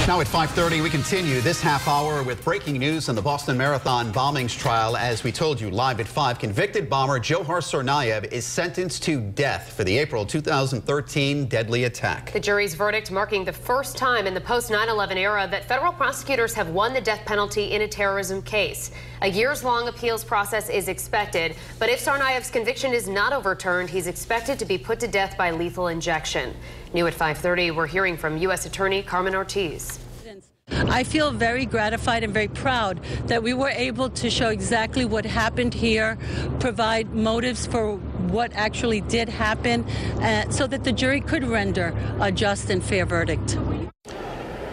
Now at 5:30, we continue this half hour with breaking news on the Boston Marathon bombings trial. As we told you live at 5, convicted bomber Dzhokhar Tsarnaev is sentenced to death for the April 2013 deadly attack. The jury's verdict marking the first time in the post-9/11 era that federal prosecutors have won the death penalty in a terrorism case. A years-long appeals process is expected, but if Tsarnaev's conviction is not overturned, he's expected to be put to death by lethal injection. New at 5:30, we're hearing from U.S. Attorney Carmen Ortiz. I feel very gratified and very proud that we were able to show exactly what happened here, provide motives for what actually did happen, so that the jury could render a just and fair verdict.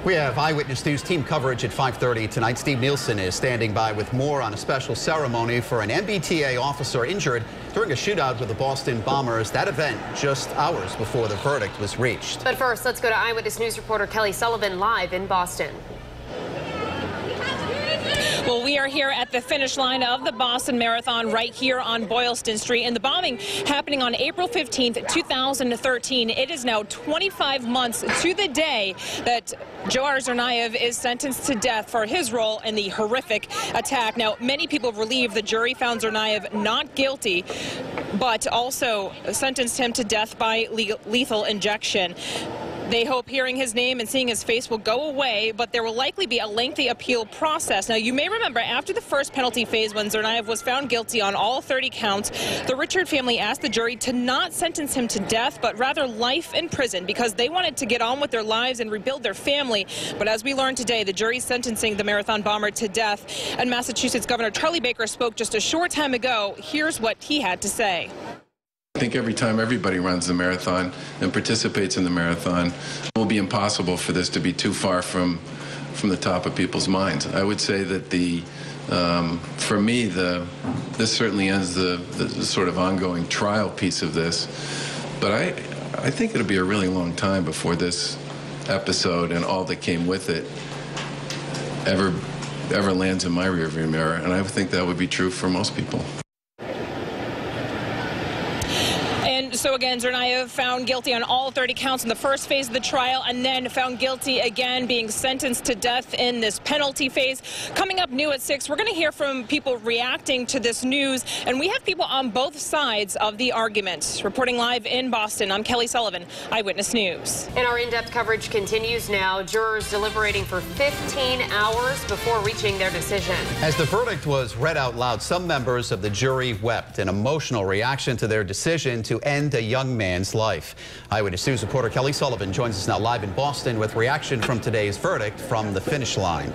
We have Eyewitness News team coverage at 5:30 tonight. Steve Nielsen is standing by with more on a special ceremony for an MBTA officer injured during a shootout with the Boston bombers. That event just hours before the verdict was reached. But first, let's go to Eyewitness News reporter Kelly Sullivan live in Boston. Well, we are here at the finish line of the Boston Marathon right here on Boylston Street, and the bombing happening on April 15th, 2013. It is now 25 months to the day that Dzhokhar Tsarnaev is sentenced to death for his role in the horrific attack. Now, many people relieved the jury found Tsarnaev not guilty, but also sentenced him to death by lethal injection. They hope hearing his name and seeing his face will go away, but there will likely be a lengthy appeal process. Now, you may remember after the first penalty phase, when Tsarnaev was found guilty on all 30 counts, the Richard family asked the jury to not sentence him to death, but rather life in prison, because they wanted to get on with their lives and rebuild their family. But as we learned today, the jury sentencing the marathon bomber to death. And Massachusetts Governor Charlie Baker spoke just a short time ago. Here's what he had to say. I think every time everybody runs the marathon and participates in the marathon, it will be impossible for this to be too far from the top of people's minds. I would say that for me, this certainly ends the sort of ongoing trial piece of this. But I think it'll be a really long time before this episode and all that came with it ever lands in my rearview mirror. And I think that would be true for most people. So again, Tsarnaev found guilty on all 30 counts in the first phase of the trial, and then found guilty again, being sentenced to death in this penalty phase. Coming up new at 6, we're going to hear from people reacting to this news, and we have people on both sides of the argument. Reporting live in Boston, I'm Kelly Sullivan, Eyewitness News. And our in-depth coverage continues now. Jurors deliberating for 15 hours before reaching their decision. As the verdict was read out loud, some members of the jury wept, an emotional reaction to their decision to end a young man's life. Eyewitness News reporter Kelly Sullivan joins us now live in Boston with reaction from today's verdict from the finish line.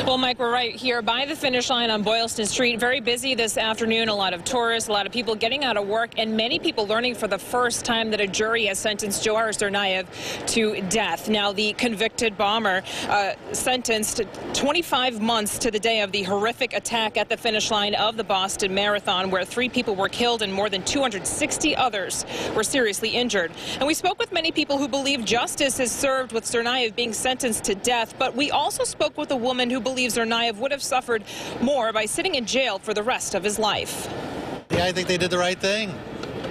Well, Mike, we're right here by the finish line on Boylston Street. Very busy this afternoon. A lot of tourists, a lot of people getting out of work, and many people learning for the first time that a jury has sentenced Dzhokhar Tsarnaev to death. Now, the convicted bomber sentenced 25 months to the day of the horrific attack at the finish line of the Boston Marathon, where 3 people were killed and more than 260 others were seriously injured. And we spoke with many people who believe justice is served with Tsarnaev being sentenced to death, but we also spoke with a woman who believes Tsarnaev would have suffered more by sitting in jail for the rest of his life. Yeah, I think they did the right thing.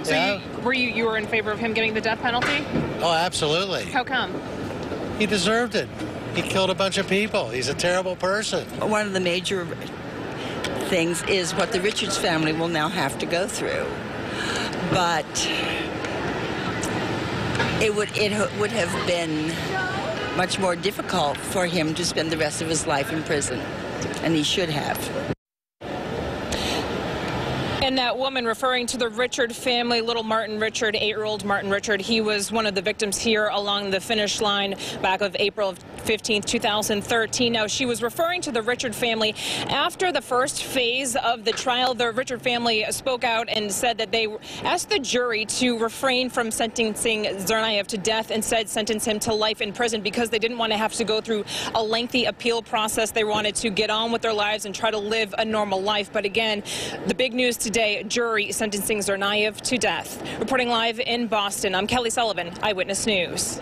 So yeah. You were in favor of him getting the death penalty? Oh, absolutely. How come? He deserved it. He killed a bunch of people. He's a terrible person. One of the major things is what the Richards family will now have to go through. But it would have been much more difficult for him to spend the rest of his life in prison, and he should have. And that woman referring to the Richard family, little Martin Richard, 8-year-old Martin Richard, he was one of the victims here along the finish line back of April 15th, 2013. Now, she was referring to the Richard family after the first phase of the trial. The Richard family spoke out and said that they asked the jury to refrain from sentencing Tsarnaev to death, instead sentence him to life in prison, because they didn't want to have to go through a lengthy appeal process. They wanted to get on with their lives and try to live a normal life. But again, the big news today, jury sentencing Tsarnaev to death. Reporting live in Boston, I'm Kelly Sullivan, Eyewitness News.